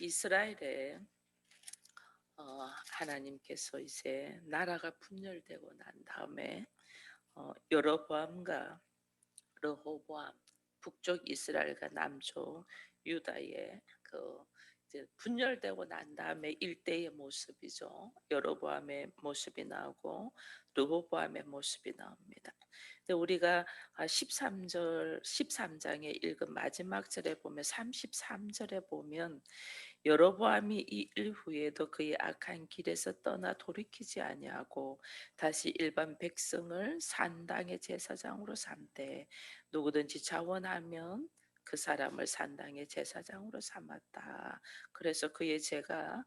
이스라엘에 하나님께서 이제 나라가 분열되고 난 다음에 여로보암과 르호보암, 북쪽 이스라엘과 남쪽 유다의 그 이제 분열되고 난 다음에 일대의 모습이죠. 여로보암의 모습이 나오고 르호보암의 모습이 나옵니다. 근데 우리가 13절 13장에 읽은 마지막 절에 보면 33절에 보면 여로보암이 이 일 후에도 그의 악한 길에서 떠나 돌이키지 아니하고 다시 일반 백성을 산당의 제사장으로 삼되 누구든지 자원하면 그 사람을 산당의 제사장으로 삼았다. 그래서 그의 죄가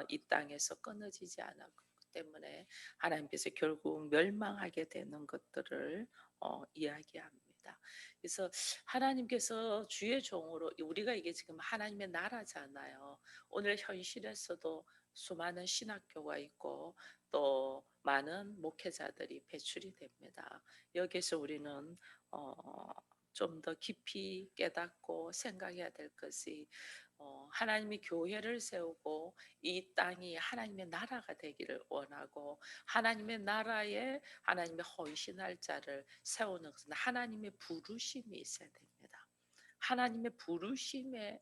이 땅에서 끊어지지 않았기 때문에 하나님께서 결국 멸망하게 되는 것들을 이야기합니다. 그래서 하나님께서 주의 종으로 우리가 이게 지금 하나님의 나라잖아요. 오늘 현실에서도 수많은 신학교가 있고 또 많은 목회자들이 배출이 됩니다. 여기서 우리는 좀 더 깊이 깨닫고 생각해야 될 것이 하나님이 교회를 세우고 이 땅이 하나님의 나라가 되기를 원하고 하나님의 나라에 하나님의 헌신할 자를 세우는 것은 하나님의 부르심이 있어야 됩니다. 하나님의 부르심에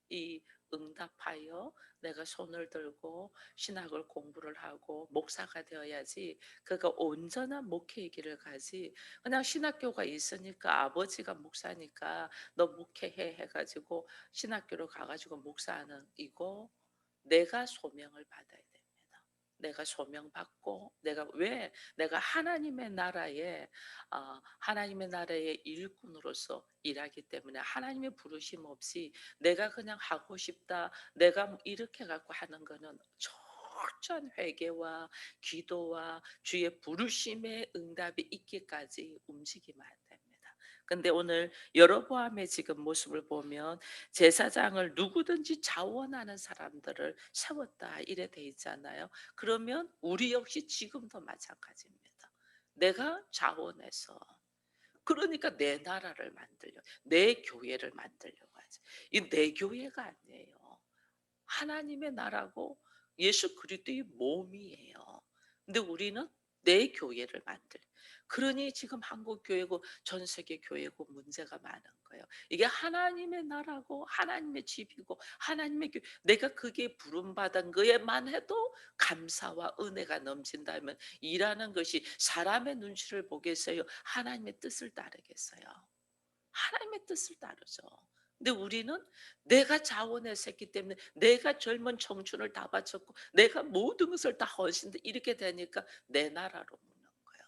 이 응답하여 내가 손을 들고 신학을 공부를 하고 목사가 되어야지 그가 온전한 목회의 길을 가지 그냥 신학교가 있으니까 아버지가 목사니까 너 목회해 해가지고 신학교로 가가지고 목사하는 이거 내가 소명을 받아야 됩니다. 내가 소명받고 내가 하나님의 나라의 일꾼으로서 일하기 때문에 하나님의 부르심 없이 내가 그냥 하고 싶다 내가 뭐 이렇게 갖고 하는 거는 철저한 회개와 기도와 주의 부르심의 응답이 있기까지 움직이면 안 됩니다. 근데 오늘 여로보암의 지금 모습을 보면 제사장을 누구든지 자원하는 사람들을 세웠다 이래 돼 있잖아요. 그러면 우리 역시 지금도 마찬가지입니다. 내가 자원해서 그러니까 내 나라를 만들려 내 교회를 만들려고 하지. 이 내 교회가 아니에요. 하나님의 나라고 예수 그리스도의 몸이에요. 근데 우리는 내 교회를 만들. 그러니 지금 한국 교회고 전 세계 교회고 문제가 많은 거예요. 이게 하나님의 나라고 하나님의 집이고 하나님의 교회. 내가 그게 부름받은 거에만 해도 감사와 은혜가 넘친다면 일하는 것이 사람의 눈치를 보겠어요? 하나님의 뜻을 따르겠어요? 하나님의 뜻을 따르죠. 근데 우리는 내가 자원해서 했기 때문에 내가 젊은 청춘을 다 바쳤고 내가 모든 것을 다 헌신돼 이렇게 되니까 내 나라로 묻는 거예요.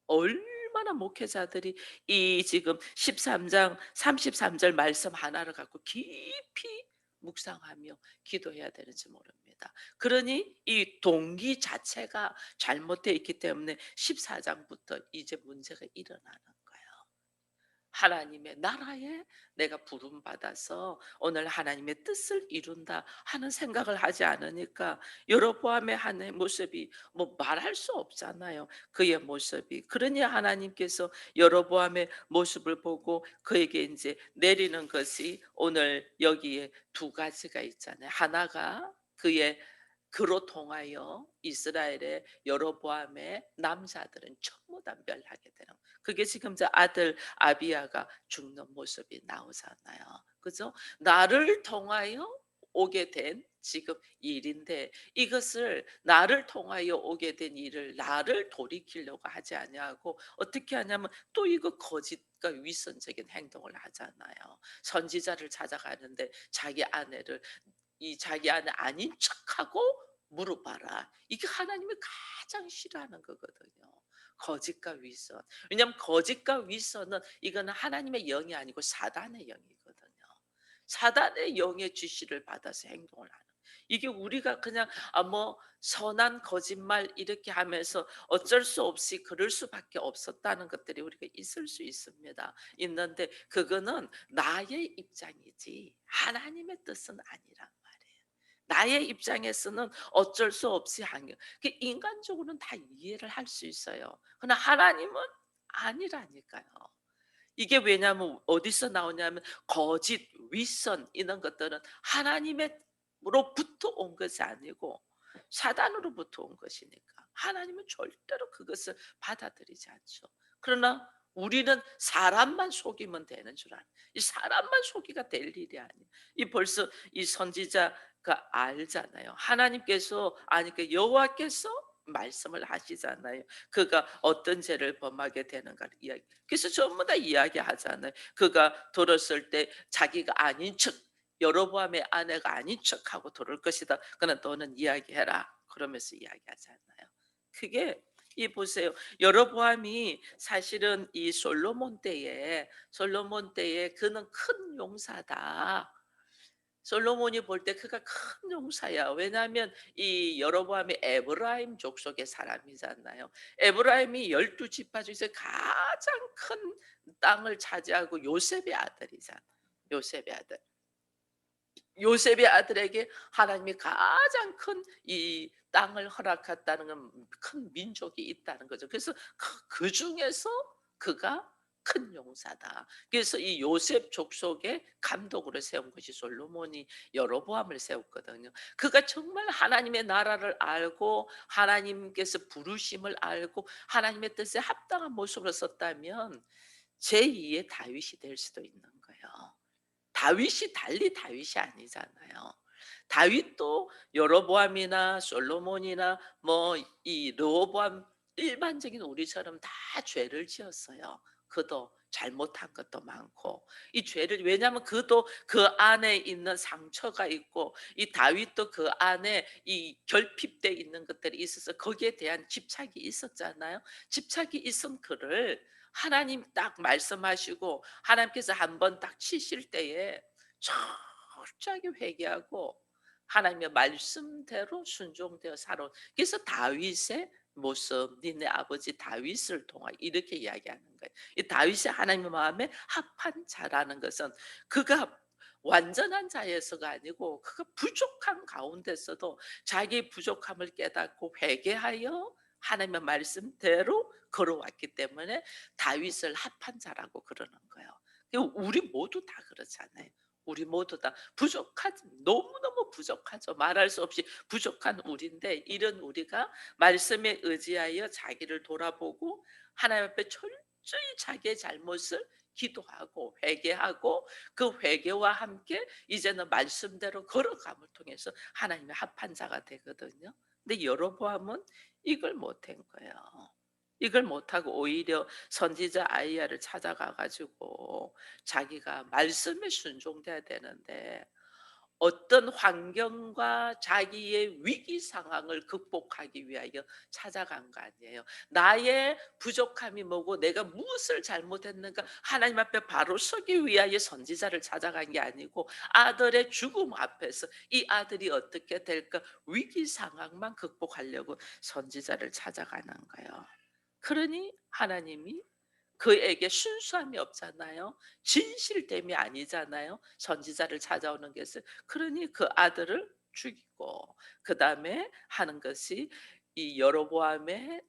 얼마나 목회자들이 이 지금 13장 33절 말씀 하나를 갖고 깊이 묵상하며 기도해야 되는지 모릅니다. 그러니 이 동기 자체가 잘못되어 있기 때문에 14장부터 이제 문제가 일어나는 거예요. 하나님의 나라에 내가 부름받아서 오늘 하나님의 뜻을 이룬다 하는 생각을 하지 않으니까 여로보암의 하나의 모습이 뭐 말할 수 없잖아요. 그의 모습이. 그러니 하나님께서 여로보암의 모습을 보고 그에게 이제 내리는 것이 오늘 여기에 두 가지가 있잖아요. 하나가 그의 그로 통하여 이스라엘의 여로보암의 남자들은 전부 다 멸하게 되는 그게 지금 저 아들 아비야가 죽는 모습이 나오잖아요. 그죠? 나를 통하여 오게 된 지금 일인데 이것을 나를 통하여 오게 된 일을 나를 돌이키려고 하지 아니하고 어떻게 하냐면 또 이거 거짓과 위선적인 행동을 하잖아요. 선지자를 찾아가는데 자기 아내 아닌 척하고 물어봐라. 이게 하나님이 가장 싫어하는 거거든요. 거짓과 위선. 왜냐하면 거짓과 위선은 이거는 하나님의 영이 아니고 사단의 영이거든요. 사단의 영의 지시를 받아서 행동을 하는. 이게 우리가 그냥 뭐 선한 거짓말 이렇게 하면서 어쩔 수 없이 그럴 수밖에 없었다는 것들이 우리가 있을 수 있습니다. 있는데 그거는 나의 입장이지 하나님의 뜻은 아니란 말이에요. 나의 입장에서는 어쩔 수 없이 하는 인간적으로는 다 이해를 할 수 있어요. 그러나 하나님은 아니라니까요. 이게 왜냐하면 어디서 나오냐면 거짓, 윗선 이런 것들은 하나님의 하나님으로부터 온 것이 아니고 사단으로부터 온 것이니까 하나님은 절대로 그것을 받아들이지 않죠. 그러나 우리는 사람만 속이면 되는 줄 아는, 이 사람만 속이가 될 일이 아니에요. 이 벌써 이 선지자가 알잖아요. 하나님께서 아니 그 여호와께서 말씀을 하시잖아요. 그가 어떤 죄를 범하게 되는가를 이야기. 그래서 전부 다 이야기하잖아요. 그가 들었을 때 자기가 아닌 척, 여로보암의 아내가 아닌 척하고 들을 것이다. 그러나 너는 이야기해라. 그러면서 이야기하잖아요. 그게 이 보세요. 여로보암이 사실은 이 솔로몬 때에 그는 큰 용사다. 솔로몬이 볼 때 그가 큰 용사야. 왜냐하면 이 여로보암이 에브라임 족속의 사람이잖아요. 에브라임이 12지파 중에서 가장 큰 땅을 차지하고 요셉의 아들이잖아. 요셉의 아들. 요셉의 아들에게 하나님이 가장 큰 이 땅을 허락했다는 건 큰 민족이 있다는 거죠. 그래서 그 중에서 그가 큰 용사다. 그래서 이 요셉 족속의 감독으로 세운 것이 솔로몬이 여로보암을 세웠거든요. 그가 정말 하나님의 나라를 알고 하나님께서 부르심을 알고 하나님의 뜻에 합당한 모습으로 썼다면 제2의 다윗이 될 수도 있는 거예요. 다윗이 달리 다윗이 아니잖아요. 다윗도 여로보암이나 솔로몬이나 뭐 이 르호보암 일반적인 우리처럼 다 죄를 지었어요. 그도 잘못한 것도 많고 이 죄를 왜냐하면 그도 그 안에 있는 상처가 있고 이 다윗도 그 안에 이 결핍돼 있는 것들이 있어서 거기에 대한 집착이 있었잖아요. 집착이 있은 그를 하나님 딱 말씀하시고 하나님께서 한번 딱 치실 때에 철저하게 회개하고 하나님의 말씀대로 순종되어 살아온, 그래서 다윗의 모습, 니네 아버지 다윗을 통하여 이렇게 이야기하는 거예요. 이 다윗이 하나님의 마음에 합한 자라는 것은 그가 완전한 자에서가 아니고 그가 부족한 가운데서도 자기의 부족함을 깨닫고 회개하여 하나님의 말씀대로 걸어왔기 때문에 다윗을 합한 자라고 그러는 거예요. 우리 모두 다 그렇잖아요. 우리 모두 다 부족하지, 너무너무 부족하죠. 말할 수 없이 부족한 우리인데 이런 우리가 말씀에 의지하여 자기를 돌아보고 하나님 앞에 철저히 자기의 잘못을 기도하고 회개하고 그 회개와 함께 이제는 말씀대로 걸어감을 통해서 하나님의 합한 자가 되거든요. 근데 여로보암은 이걸 못한 거예요. 이걸 못하고 오히려 선지자 아이야를 찾아가 가지고 자기가 말씀에 순종돼야 되는데 어떤 환경과 자기의 위기 상황을 극복하기 위하여 찾아간 거 아니에요. 나의 부족함이 뭐고 내가 무엇을 잘못했는가 하나님 앞에 바로 서기 위하여 선지자를 찾아간 게 아니고 아들의 죽음 앞에서 이 아들이 어떻게 될까 위기 상황만 극복하려고 선지자를 찾아가는 거예요. 그러니 하나님이 그에게 순수함이 없잖아요. 진실됨이 아니잖아요. 선지자를 찾아오는 것은. 그러니 그 아들을 죽이고 그다음에 하는 것이 이 여로보암의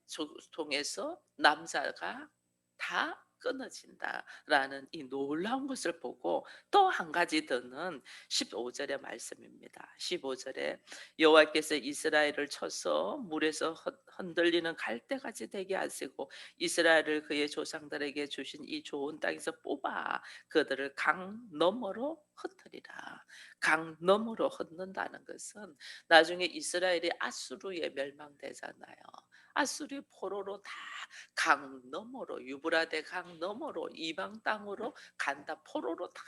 통해서 남자가 다 끊어진다라는 이 놀라운 것을 보고 또 한 가지 더는 15절의 말씀입니다. 15절에 여호와께서 이스라엘을 쳐서 물에서 흔들리는 갈대같이 되게 하시고 이스라엘을 그의 조상들에게 주신 이 좋은 땅에서 뽑아 그들을 강 너머로 흩으리라. 강 너머로 흩는다는 것은 나중에 이스라엘이 아수르에 멸망되잖아요. 아수르 포로로 다 강 너머로 유브라데 강 너머로 이방 땅으로 간다. 포로로 다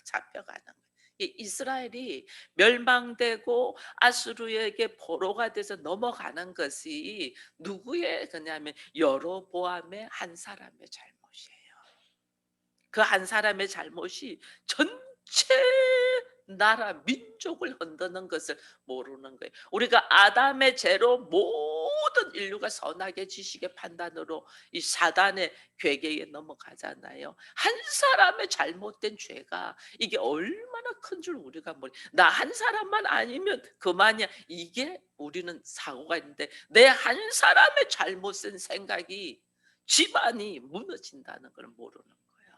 잡혀가는 거예요. 이 이스라엘이 멸망되고 아수르에게 포로가 돼서 넘어가는 것이 누구의 거냐면 여로보암의 한 사람의 잘못이에요. 그 한 사람의 잘못이 전체 나라 민족을 흔드는 것을 모르는 거예요. 우리가 아담의 죄로 모든 인류가 선악의 지식의 판단으로 이 사단의 괴계에 넘어가잖아요. 한 사람의 잘못된 죄가 이게 얼마나 큰 줄 우리가 모르. 나 한 사람만 아니면 그만이야. 이게 우리는 사고가 있는데 내 한 사람의 잘못된 생각이 집안이 무너진다는 걸 모르는 거예요.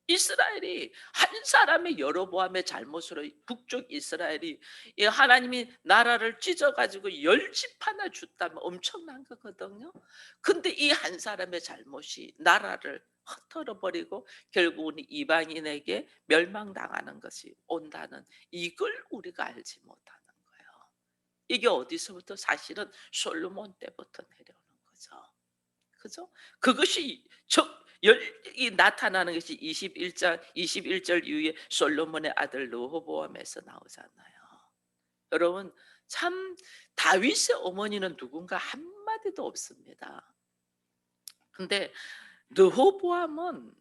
이스라엘이 한 사람의 여로보암의 잘못으로 북쪽 이스라엘이 이 하나님이 나라를 찢어 가지고 열 집 하나 줬다면 엄청난 거거든요. 근데 이 한 사람의 잘못이 나라를 흩어져 버리고 결국은 이방인에게 멸망당하는 것이 온다는, 이걸 우리가 알지 못하는 거예요. 이게 어디서부터? 사실은 솔로몬 때부터 내려오는 거죠. 그죠? 그것이 이 나타나는 것이 21장 21절 이후에 솔로몬의 아들 르호보암에서 나오잖아요. 여러분, 참 다윗의 어머니는 누군가 한마디도 없습니다. 근데 르호보암은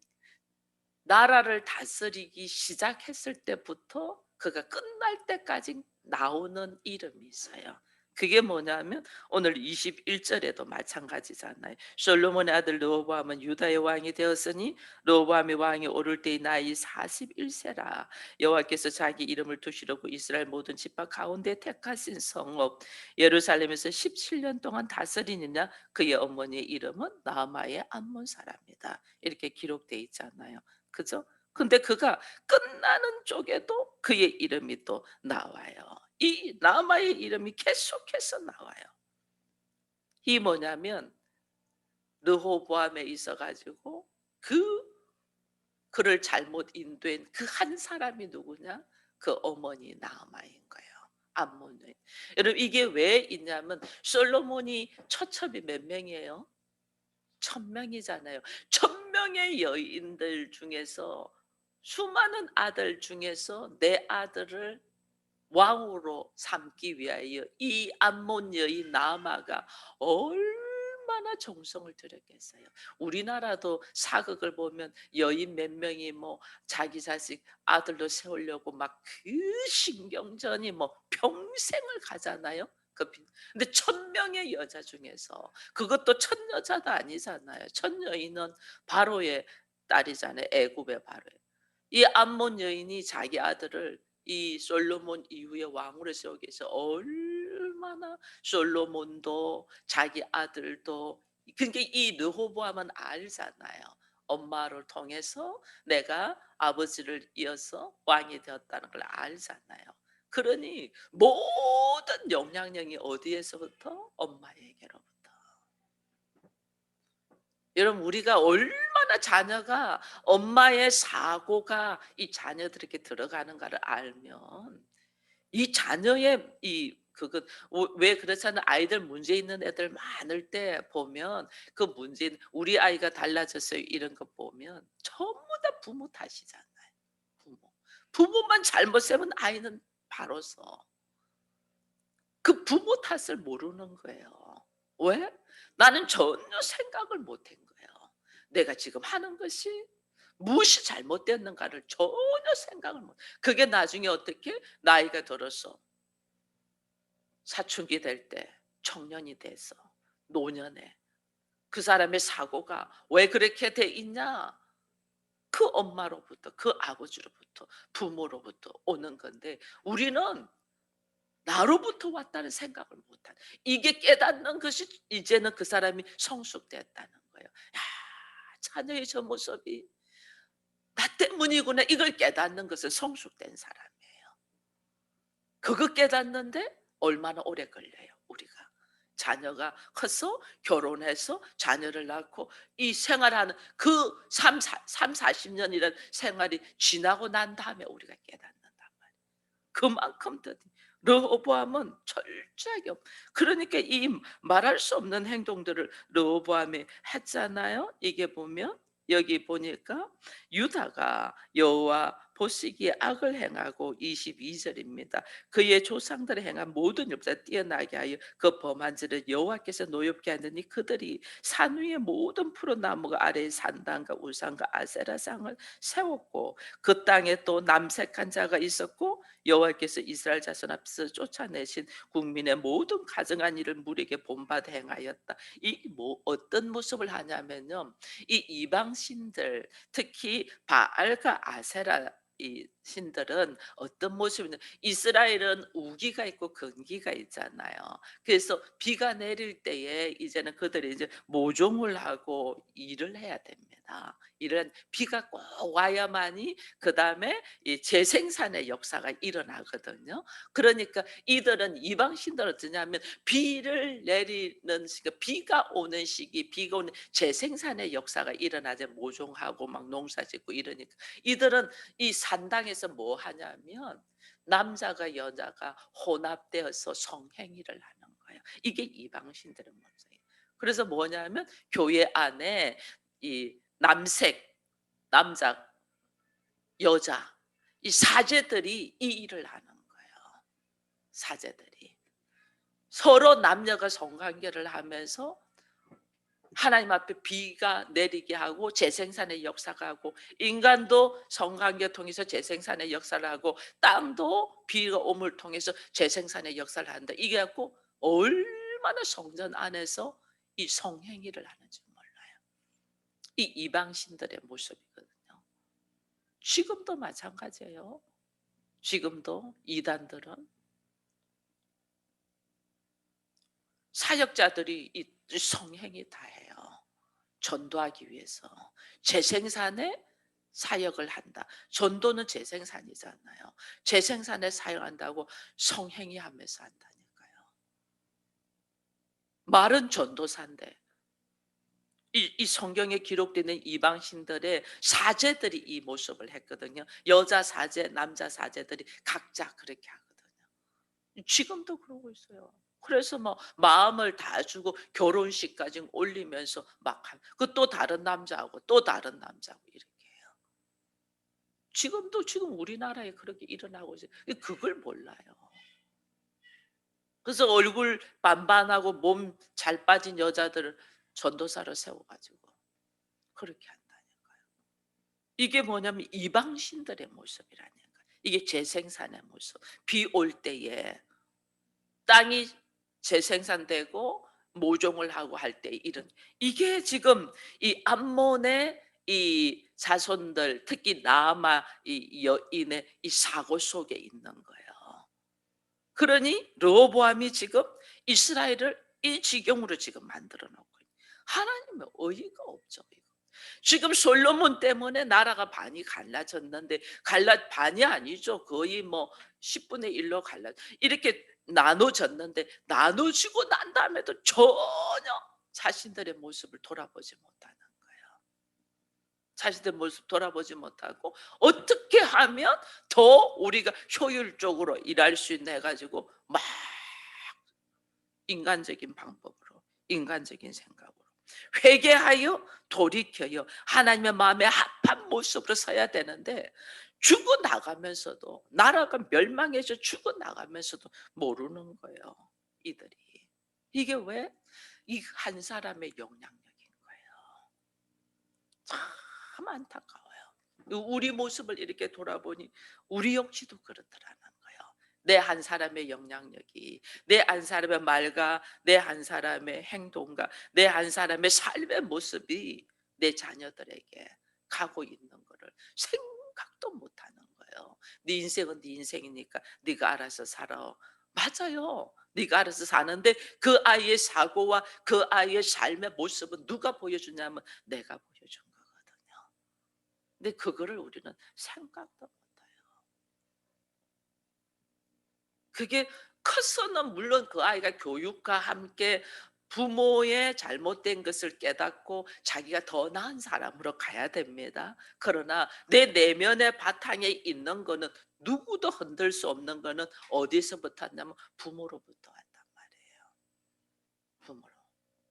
나라를 다스리기 시작했을 때부터 그가 끝날 때까지 나오는 이름이 있어요. 그게 뭐냐면 오늘 21절에도 마찬가지잖아요. 솔로몬의 아들 르호보암은 유다의 왕이 되었으니 르호보암이 왕이 오를 때의 나이 41세라. 여호와께서 자기 이름을 두시려고 이스라엘 모든 지파 가운데 택하신 성읍 예루살렘에서 17년 동안 다스리느냐. 그의 어머니의 이름은 나아마의 암몬 사람이다. 이렇게 기록되어 있잖아요. 그죠? 근데 그가 끝나는 쪽에도 그의 이름이 또 나와요. 이 나아마의 이름이 계속해서 나와요. 이 뭐냐면 르호보암에 있어 가지고 그를 잘못 인도한 그 한 사람이 누구냐? 그 어머니 나아마인 거예요. 암몬 여인. 여러분, 이게 왜 있냐면 솔로몬이 처첩이 몇 명이에요? 1000명이잖아요. 1000명의 여인들 중에서, 수많은 아들 중에서 내 아들을 왕으로 삼기 위하여 이 암몬 여인 나아마가 얼마나 정성을 들였겠어요. 우리나라도 사극을 보면 여인 몇 명이 뭐 자기 자식 아들로 세우려고 막 그 신경전이 뭐 평생을 가잖아요. 근데 1000명의 여자 중에서, 그것도 첫 여자도 아니잖아요. 첫 여인은 바로의 딸이잖아요. 애굽의 바로의. 이 암몬 여인이 자기 아들을 이 솔로몬 이후에 왕으로 세우기 위해서 얼마나, 솔로몬도 자기 아들도, 그러니까 이 르호보암은 알잖아요. 엄마를 통해서 내가 아버지를 이어서 왕이 되었다는 걸 알잖아요. 그러니 모든 영향력이 어디에서부터? 엄마에게로부터. 여러분, 우리가 얼마나 자녀가, 엄마의 사고가 이 자녀들에게 들어가는가를 알면 이 자녀의 이 그거, 왜 그렇잖아요. 아이들 문제 있는 애들 많을 때 보면 그 문제, 우리 아이가 달라졌어요 이런 거 보면 전부 다 부모 탓이잖아요. 부모. 부모만 잘못하면 아이는 바로서 그 부모 탓을 모르는 거예요. 왜? 나는 전혀 생각을 못한 거예요. 내가 지금 하는 것이 무엇이 잘못됐는가를 전혀 생각을 못. 그게 나중에 어떻게 나이가 들어서 사춘기 될 때, 청년이 돼서, 노년에 그 사람의 사고가 왜 그렇게 돼 있냐? 그 엄마로부터, 그 아버지로부터, 부모로부터 오는 건데 우리는 나로부터 왔다는 생각을 못한, 이게 깨닫는 것이 이제는 그 사람이 성숙됐다는 거예요. 야, 자녀의 저 모습이 나 때문이구나, 이걸 깨닫는 것은 성숙된 사람이에요. 그거 깨닫는데 얼마나 오래 걸려요, 우리가. 자녀가 커서 결혼해서 자녀를 낳고 이 생활하는 그 40년이라는 생활이 지나고 난 다음에 우리가 깨닫는단 말이에요. 그만큼 더 르호보암은 철저하게 그러니까 이 말할 수 없는 행동들을 르호보암이 했잖아요. 이게 보면 여기 보니까 유다가 여호와 보시기에 악을 행하고, 22절입니다. 그의 조상들이 행한 모든 율법에 뛰어나게 하여 그 범한 지를 여호와께서 노엽게 하느니 그들이 산 위의 모든 푸른 나무가 아래에 산당과 우상과 아세라상을 세웠고 그 땅에 또 남색한 자가 있었고 여호와께서 이스라엘 자손 앞에서 쫓아내신 국민의 모든 가증한 일을 무리에게 본받아 행하였다. 이 뭐 어떤 모습을 하냐면요. 이 이방 신들, 특히 바알과 아세라 이 신들은 어떤 모습이냐, 이스라엘은 우기가 있고 건기가 있잖아요. 그래서 비가 내릴 때에 이제는 그들이 이제 모종을 하고 일을 해야 됩니다. 일어난다. 이런 비가 꼭 와야만이 그다음에 이 재생산의 역사가 일어나거든요. 그러니까 이들은 이방신들은 어떠냐면 비를 내리는 비가 오는 시기, 비가 오는 재생산의 역사가 일어나자 모종하고 막 농사 짓고 이러니까 이들은 이 산당에서 뭐 하냐면 남자가 여자가 혼합되어서 성행위를 하는 거예요. 이게 이방신들의 모습이에요. 그래서 뭐냐면 교회 안에 이 남색, 남자, 여자 이 사제들이 이 일을 하는 거예요. 사제들이 서로 남녀가 성관계를 하면서 하나님 앞에 비가 내리게 하고 재생산의 역사가 하고 인간도 성관계 통해서 재생산의 역사를 하고 땅도 비가 오물 통해서 재생산의 역사를 한다. 이게 갖고 얼마나 성전 안에서 이 성행위를 하는지 몰라요. 이 이방신들의 모습이거든요. 지금도 마찬가지예요. 지금도 이단들은 사역자들이 이 성행위 다 해요. 전도하기 위해서 재생산에 사역을 한다. 전도는 재생산이잖아요. 재생산에 사역한다고 성행위 하면서 한다니까요. 말은 전도사인데 이 성경에 기록되는 이방신들의 사제들이 이 모습을 했거든요. 여자 사제, 남자 사제들이 각자 그렇게 하거든요. 지금도 그러고 있어요. 그래서 뭐 마음을 다 주고 결혼식까지 올리면서 또 다른 남자하고 또 다른 남자하고 이렇게 해요. 지금 우리나라에 그렇게 일어나고 있어요. 그걸 몰라요. 그래서 얼굴 반반하고 몸 잘 빠진 여자들을 전도사로 세워가지고 그렇게 한다니까요. 이게 뭐냐면 이방신들의 모습이라니까. 이게 재생산의 모습. 비 올 때에 땅이 재생산되고 모종을 하고 할 때 이런 이게 지금 이 암몬의 이 자손들 특히 나아마 이 여인의 이 사고 속에 있는 거예요. 그러니 르호보암이 지금 이스라엘을 이 지경으로 지금 만들어 놓고 하나님의 어이가 없죠. 이거. 지금 솔로몬 때문에 나라가 반이 갈라졌는데 반이 아니죠. 거의 뭐 10분의 1로 이렇게 나눠졌는데 나눠지고 난 다음에도 전혀 자신들의 모습을 돌아보지 못하는 거예요. 자신들의 모습 돌아보지 못하고 어떻게 하면 더 우리가 효율적으로 일할 수 있나 해가지고 막 인간적인 방법으로 인간적인 생각으로 회개하여 돌이켜요. 하나님의 마음에 합한 모습으로 서야 되는데 죽어나가면서도 나라가 멸망해서 죽어나가면서도 모르는 거예요. 이들이. 이게 왜? 이 한 사람의 영향력인 거예요. 참 안타까워요. 우리 모습을 이렇게 돌아보니 우리 역시도 그렇더라는 거예요. 내 한 사람의 영향력이 내 한 사람의 말과 내 한 사람의 행동과 내 한 사람의 삶의 모습이 내 자녀들에게 가고 있는 거를 생각도 못하는 거예요. 네 인생은 네 인생이니까 네가 알아서 살아. 맞아요. 네가 알아서 사는데 그 아이의 사고와 그 아이의 삶의 모습은 누가 보여주냐면 내가 보여준 거거든요. 근데 그거를 우리는 생각도 못해요. 그게 커서는 물론 그 아이가 교육과 함께 부모의 잘못된 것을 깨닫고 자기가 더 나은 사람으로 가야 됩니다. 그러나 내 내면의 바탕에 있는 거는 누구도 흔들 수 없는 거는 어디서부터 왔냐면 부모로부터 왔단 말이에요. 부모로.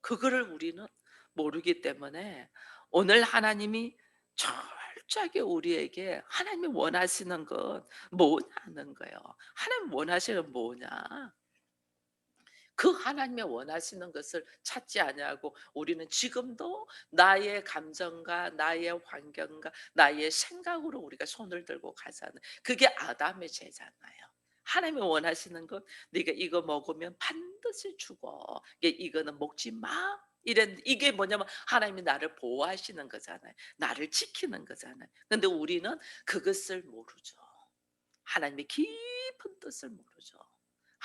그거를 우리는 모르기 때문에 오늘 하나님이 철저하게 우리에게 하나님이 원하시는 건 뭐냐는 거예요. 하나님 원하시는 건 뭐냐? 그 하나님의 원하시는 것을 찾지 아니하고 우리는 지금도 나의 감정과 나의 환경과 나의 생각으로 우리가 손을 들고 가잖아요. 그게 아담의 죄잖아요. 하나님이 원하시는 건 네가 이거 먹으면 반드시 죽어. 이거는 먹지 마. 이게 뭐냐면 하나님이 나를 보호하시는 거잖아요. 나를 지키는 거잖아요. 근데 우리는 그것을 모르죠. 하나님의 깊은 뜻을 모르죠.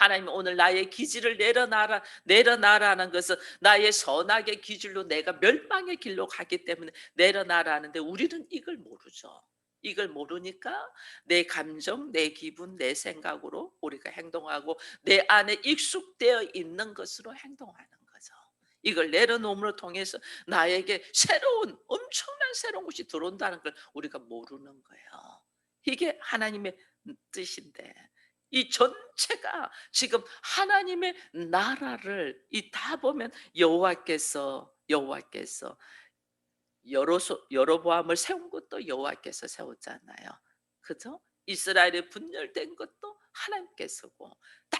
하나님 오늘 나의 기질을 내려놔라, 내려놔라는 것은 나의 선악의 기질로 내가 멸망의 길로 가기 때문에 내려놔라 하는데 우리는 이걸 모르죠. 이걸 모르니까 내 감정, 내 기분, 내 생각으로 우리가 행동하고 내 안에 익숙되어 있는 것으로 행동하는 거죠. 이걸 내려놓음으로 통해서 나에게 새로운 엄청난 새로운 것이 들어온다는 걸 우리가 모르는 거예요. 이게 하나님의 뜻인데 이 전체가 지금 하나님의 나라를 이 다 보면 여호와께서 여로보암을 세운 것도 여호와께서 세웠잖아요. 그죠? 이스라엘이 분열된 것도 하나님께서고 다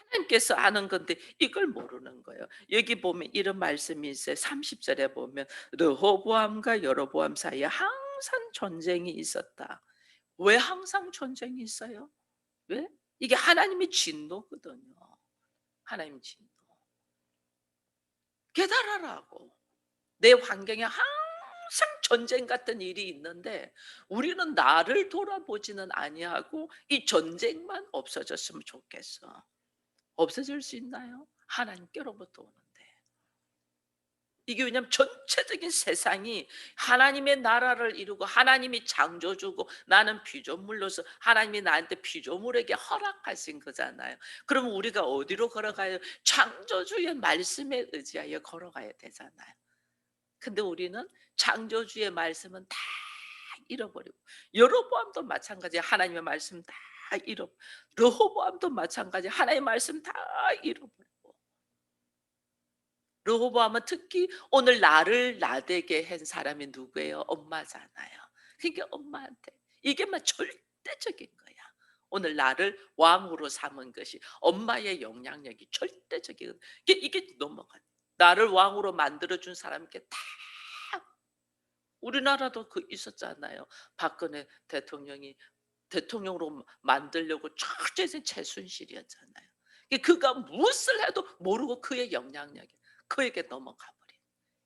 하나님께서 아는 건데 이걸 모르는 거예요. 여기 보면 이런 말씀이 있어요. 30절에 보면 르호보암과 여로보암 사이에 항상 전쟁이 있었다. 왜 항상 전쟁이 있어요? 왜? 이게 하나님의 진노거든요. 하나님 진노. 깨달아라고. 내 환경에 항상 전쟁 같은 일이 있는데 우리는 나를 돌아보지는 아니하고 이 전쟁만 없어졌으면 좋겠어. 없어질 수 있나요? 하나님께로부터 오는데. 이게 왜냐면 전체적인 세상이 하나님의 나라를 이루고 하나님이 창조주고 나는 피조물로서 하나님이 나한테 피조물에게 허락하신 거잖아요. 그러면 우리가 어디로 걸어가요? 창조주의 말씀에 의지하여 걸어가야 되잖아요. 근데 우리는 창조주의 말씀은 다 잃어버리고 여로보암도 마찬가지야. 하나님의 말씀 다 잃어. 르호보암도 마찬가지. 하나님의 말씀 다 잃어버리고. 르호보암은 특히 오늘 나를 나되게 한 사람이 누구예요? 엄마잖아요. 그러니까 엄마한테 이게만 절대적인 거야. 오늘 나를 왕으로 삼은 것이 엄마의 영향력이 절대적인. 이게 넘어가. 나를 왕으로 만들어 준 사람께 다 우리나라도 그 있었잖아요. 박근혜 대통령이 대통령으로 만들려고 철저히 최순실이었잖아요. 그가 무엇을 해도 모르고 그의 영향력이 그에게 넘어가 버린.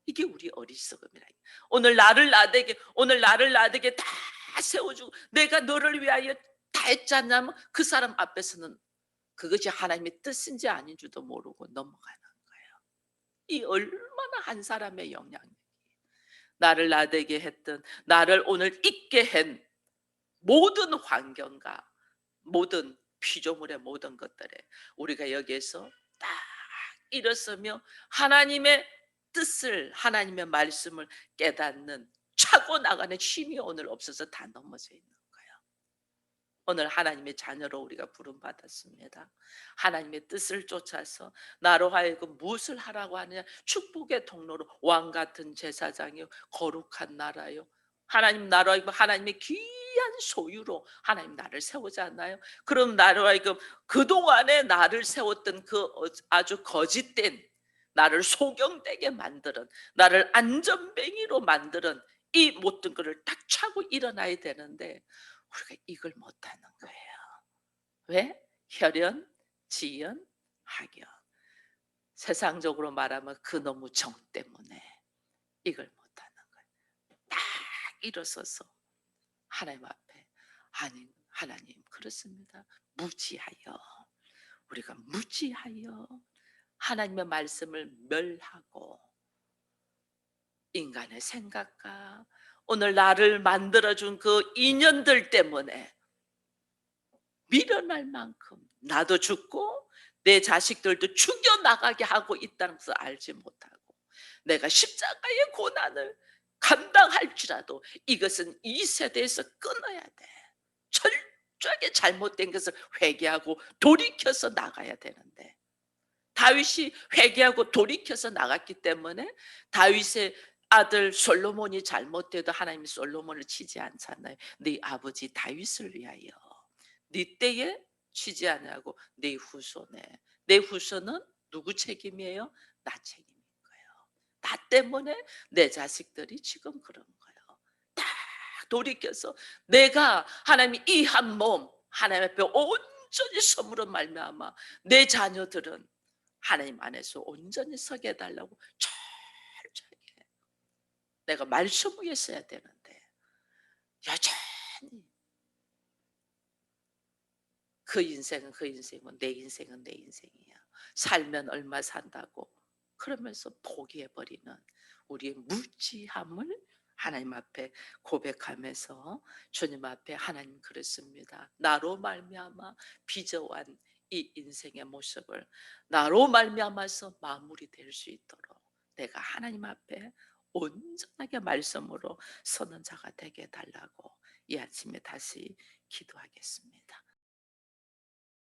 이게 우리 어리석음이라. 오늘 나를 나되게 다 세워주고 내가 너를 위하여 다 했잖아면 그 사람 앞에서는 그것이 하나님의 뜻인지 아닌지도 모르고 넘어가는 거예요. 이 얼마나 한 사람의 영향력. 나를 나되게 했던 나를 오늘 있게 한 모든 환경과 모든 피조물의 모든 것들에 우리가 여기에서 딱 일어서며 하나님의 뜻을 하나님의 말씀을 깨닫는 차고 나가는 힘이 오늘 없어서 다 넘어져 있는 거예요. 오늘 하나님의 자녀로 우리가 부름받았습니다. 하나님의 뜻을 쫓아서 나로 하여금 무엇을 하라고 하느냐. 축복의 통로로 왕 같은 제사장이요 거룩한 나라요. 하나님 나로 하여금 하나님의 귀한 소유로 하나님 나를 세우지 않나요? 그럼 나로 하여금 그동안에 나를 세웠던 그 아주 거짓된 나를 소경되게 만드는 나를 안전뱅이로 만드는 이 모든 것을 딱 차고 일어나야 되는데 우리가 이걸 못하는 거예요. 왜? 혈연, 지연, 학연. 세상적으로 말하면 그놈의 정 때문에 이걸 못하는 거예요. 딱 일어서서 하나님 앞에 아니 하나님 그렇습니다. 무지하여 우리가 무지하여 하나님의 말씀을 멸하고 인간의 생각과 오늘 나를 만들어준 그 인연들 때문에 미련할 만큼 나도 죽고 내 자식들도 죽여나가게 하고 있다는 것을 알지 못하고 내가 십자가의 고난을 감당할지라도 이것은 이 세대에서 끊어야 돼. 철저하게 잘못된 것을 회개하고 돌이켜서 나가야 되는데 다윗이 회개하고 돌이켜서 나갔기 때문에 다윗의 아들 솔로몬이 잘못돼도 하나님이 솔로몬을 치지 않잖아요. 네 아버지 다윗을 위하여 네 때에 쉬지 아니하고 네 후손에 내 후손은 누구 책임이에요? 나 책임인 거예요. 나 때문에 내 자식들이 지금 그런 거예요. 다 돌이켜서 내가 하나님 이 한 몸 하나님 앞에 온전히 섬으로 말미암아 내 자녀들은 하나님 안에서 온전히 서게 해달라고 철저하게 내가 말씀 위에 써야 되는데 여전히 그 인생은 그 인생이고 내 인생은 내 인생이야. 살면 얼마 산다고 그러면서 포기해 버리는 우리의 무지함을 하나님 앞에 고백하면서 주님 앞에 하나님 그렇습니다. 나로 말미암아 빚어온 이 인생의 모습을 나로 말미암아서 마무리될 수 있도록 내가 하나님 앞에 온전하게 말씀으로 서는 자가 되게 해 달라고 이 아침에 다시 기도하겠습니다.